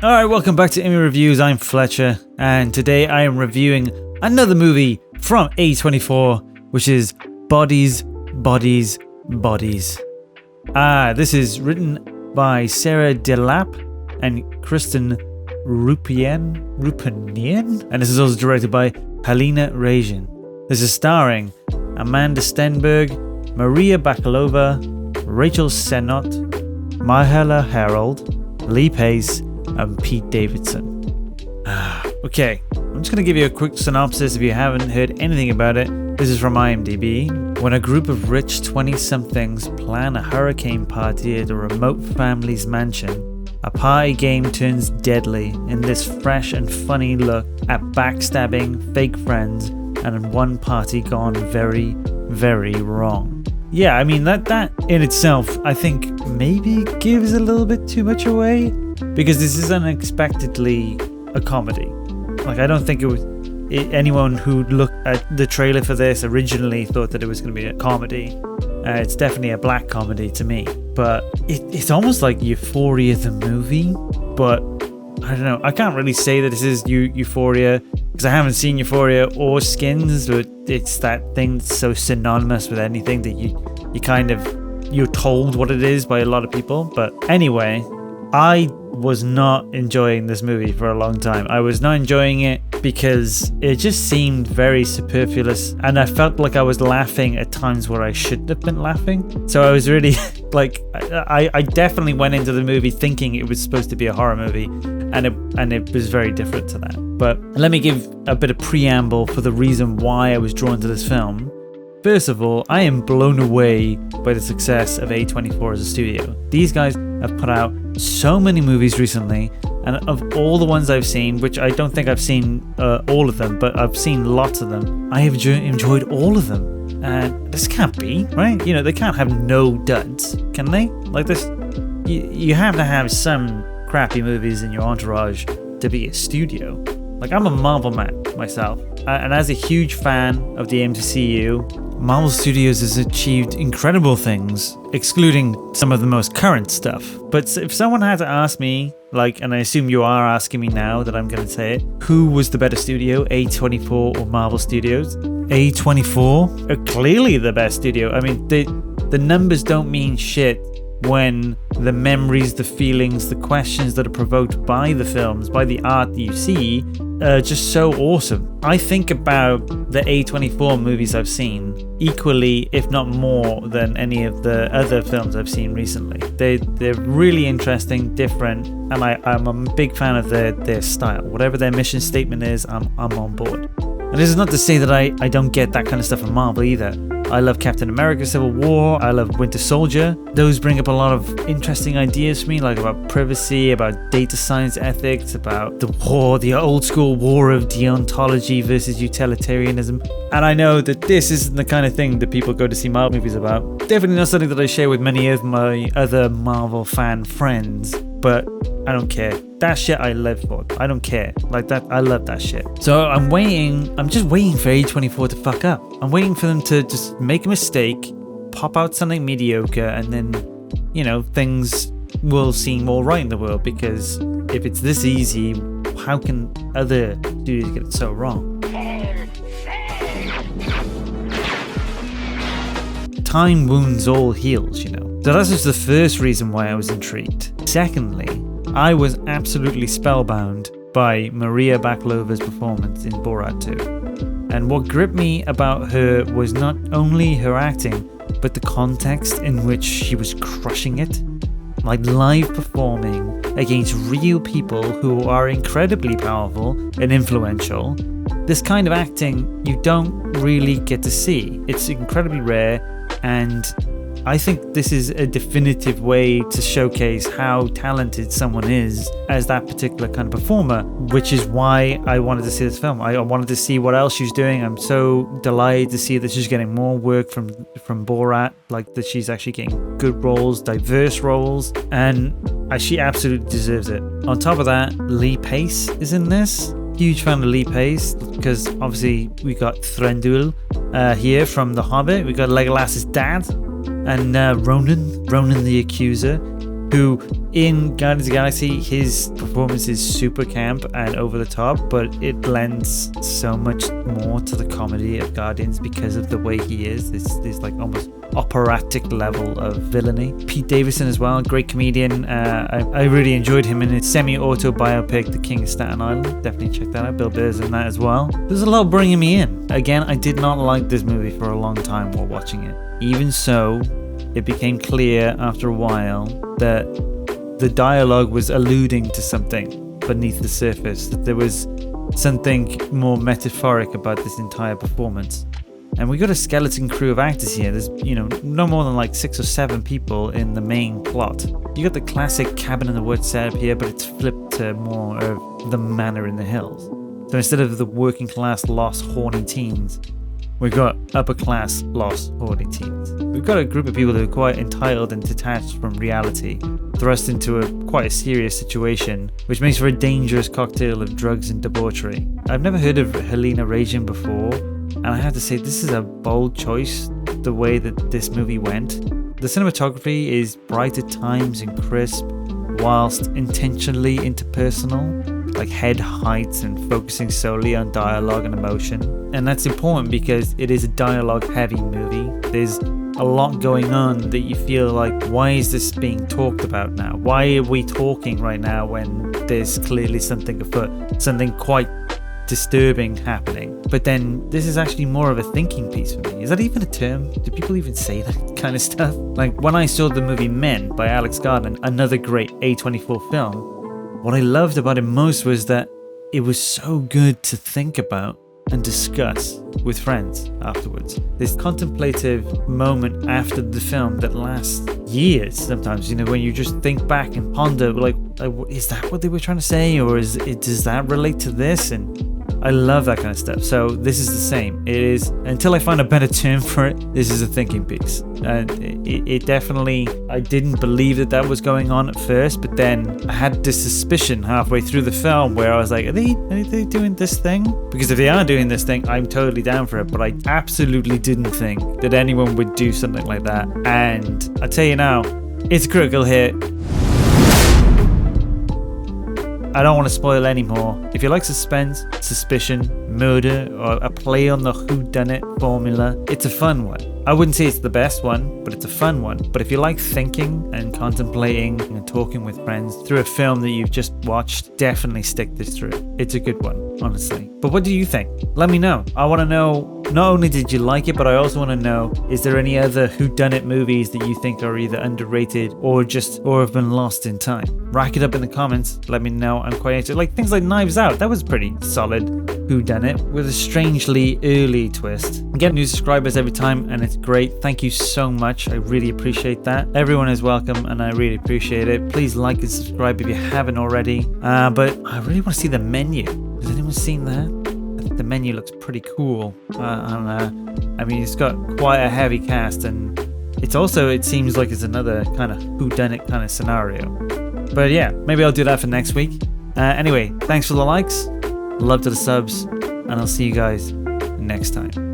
Alright, welcome back to Emmy Reviews. I'm Fletcher, and today I am reviewing another movie from A24, which is Bodies, Bodies, Bodies. This is written by Sarah Delap and Kristen Rupinian, and this is also directed by Halina Reijin. This is starring Amanda Stenberg, Maria Bakalova, Rachel Sennott, Myha'la Herrold, Lee Pace, and Pete Davidson. Okay, I'm just going to give you a quick synopsis if you haven't heard anything about it. This is from IMDb. When a group of rich 20-somethings plan a hurricane party at a remote family's mansion, a party game turns deadly in this fresh and funny look at backstabbing, fake friends, and one party gone very, very wrong. Yeah, I mean, that in itself, I think maybe gives a little bit too much away, because this is unexpectedly a comedy. Like, I don't think anyone who looked at the trailer for this originally thought that it was going to be a comedy. It's definitely a black comedy to me, but it's almost like Euphoria the movie, but I don't know. I can't really say that this is Euphoria because I haven't seen Euphoria or Skins, but it's that thing that's so synonymous with anything that you're told what it is by a lot of people. But anyway, I was not enjoying this movie for a long time. I was not enjoying it because it just seemed very superfluous, and I felt like I was laughing at times where I shouldn't have been laughing. So I was really like, I definitely went into the movie thinking it was supposed to be a horror movie, and it was very different to that. But let me give a bit of preamble for the reason why I was drawn to this film. First of all, I am blown away by the success of A24 as a studio. These guys have put out so many movies recently, and of all the ones I've seen, which I don't think I've seen all of them, but I've seen lots of them, I have enjoyed all of them. And this can't be, right? You know, they can't have no duds, can they? Like this, you have to have some crappy movies in your entourage to be a studio. Like, I'm a Marvel man myself, and as a huge fan of the MCU, Marvel Studios has achieved incredible things, excluding some of the most current stuff. But if someone had to ask me, like, and I assume you are asking me now that I'm going to say it, who was the better studio, A24 or Marvel Studios? A24 are clearly the best studio. I mean, the numbers don't mean shit when the memories, the feelings, the questions that are provoked by the films, by the art that you see, are just so awesome. I think about the A24 movies I've seen equally, if not more, than any of the other films I've seen recently. They're really interesting, different, and I'm a big fan of their style. Whatever their mission statement is, I'm on board. And this is not to say that I don't get that kind of stuff from Marvel either. I love Captain America Civil War, I love Winter Soldier. Those bring up a lot of interesting ideas for me, like about privacy, about data science ethics, about the war, the old school war of deontology versus utilitarianism. And I know that this isn't the kind of thing that people go to see Marvel movies about. Definitely not something that I share with many of my other Marvel fan friends, but I don't care. That shit I live for. I don't care. Like that, I love that shit. So I'm just waiting for A24 to fuck up. I'm waiting for them to just make a mistake, pop out something mediocre, and then, you know, things will seem all right in the world, because if it's this easy, how can other studios get it so wrong? Time wounds all heals, you know. So that's just the first reason why I was intrigued. Secondly, I was absolutely spellbound by Maria Bakalova's performance in Borat 2. And what gripped me about her was not only her acting, but the context in which she was crushing it. Like live performing against real people who are incredibly powerful and influential. This kind of acting you don't really get to see. It's incredibly rare, and I think this is a definitive way to showcase how talented someone is as that particular kind of performer, which is why I wanted to see this film. I wanted to see what else she's doing. I'm so delighted to see that she's getting more work from Borat, like that she's actually getting good roles, diverse roles, and she absolutely deserves it. On top of that, Lee Pace is in this. Huge fan of Lee Pace, because obviously we got Thranduil here from The Hobbit. We got Legolas's dad, and Ronan the Accuser. who in Guardians of the Galaxy, his performance is super camp and over the top, but it lends so much more to the comedy of Guardians because of the way he is. This like almost operatic level of villainy. Pete Davidson as well, great comedian. I really enjoyed him in his semi-auto biopic, The King of Staten Island. Definitely check that out. Bill Burr's in that as well. There's a lot bringing me in. Again, I did not like this movie for a long time while watching it. Even so, it became clear after a while that the dialogue was alluding to something beneath the surface, that there was something more metaphoric about this entire performance. And we got a skeleton crew of actors here. There's, no more than like 6 or 7 people in the main plot. You got the classic cabin in the woods setup here, but it's flipped to more of the manor in the hills. So instead of the working class lost horny teens, we've got upper class lost horny teens. We've got a group of people who are quite entitled and detached from reality, thrust into quite a serious situation, which makes for a dangerous cocktail of drugs and debauchery. I've never heard of Helena Rajin before, and I have to say this is a bold choice, the way that this movie went. The cinematography is bright at times and crisp, whilst intentionally interpersonal, like head heights and focusing solely on dialogue and emotion. And that's important because it is a dialogue heavy movie. There's a lot going on that you feel like, why is this being talked about now? Why are we talking right now when there's clearly something afoot, something quite disturbing happening? But then this is actually more of a thinking piece for me. Is that even a term? Do people even say that kind of stuff? Like when I saw the movie Men by Alex Garland, another great A24 film, what I loved about it most was that it was so good to think about and discuss with friends afterwards. This contemplative moment after the film that lasts years sometimes, when you just think back and ponder, like is that what they were trying to say, or does that relate to this? And I love that kind of stuff. So this is the same. It is, until I find a better term for it, this is a thinking piece. And it definitely, I didn't believe that was going on at first, but then I had this suspicion halfway through the film where I was like, are they doing this thing? Because if they are doing this thing, I'm totally down for it. But I absolutely didn't think that anyone would do something like that. And I tell you now, it's a critical hit. I don't want to spoil any more. If you like suspense, suspicion, murder, or a play on the whodunit formula, it's a fun one. I wouldn't say it's the best one, but it's a fun one. But if you like thinking and contemplating and talking with friends through a film that you've just watched, definitely stick this through. It's a good one, honestly. But what do you think? Let me know. I want to know, not only did you like it, but I also want to know, is there any other whodunit movies that you think are either underrated or have been lost in time? Rack it up in the comments. Let me know. I'm quite interested. Like things like Knives Out. That was pretty solid whodunit with a strangely early twist. I get new subscribers every time and it's great. Thank you so much. I really appreciate that. Everyone is welcome and I really appreciate it. Please like and subscribe if you haven't already. But I really want to see the menu. Has anyone seen that? I think the menu looks pretty cool. I mean, it's got quite a heavy cast and it seems like it's another kind of whodunit kind of scenario. But yeah, maybe I'll do that for next week. Anyway, thanks for the likes. Love to the subs. And I'll see you guys next time.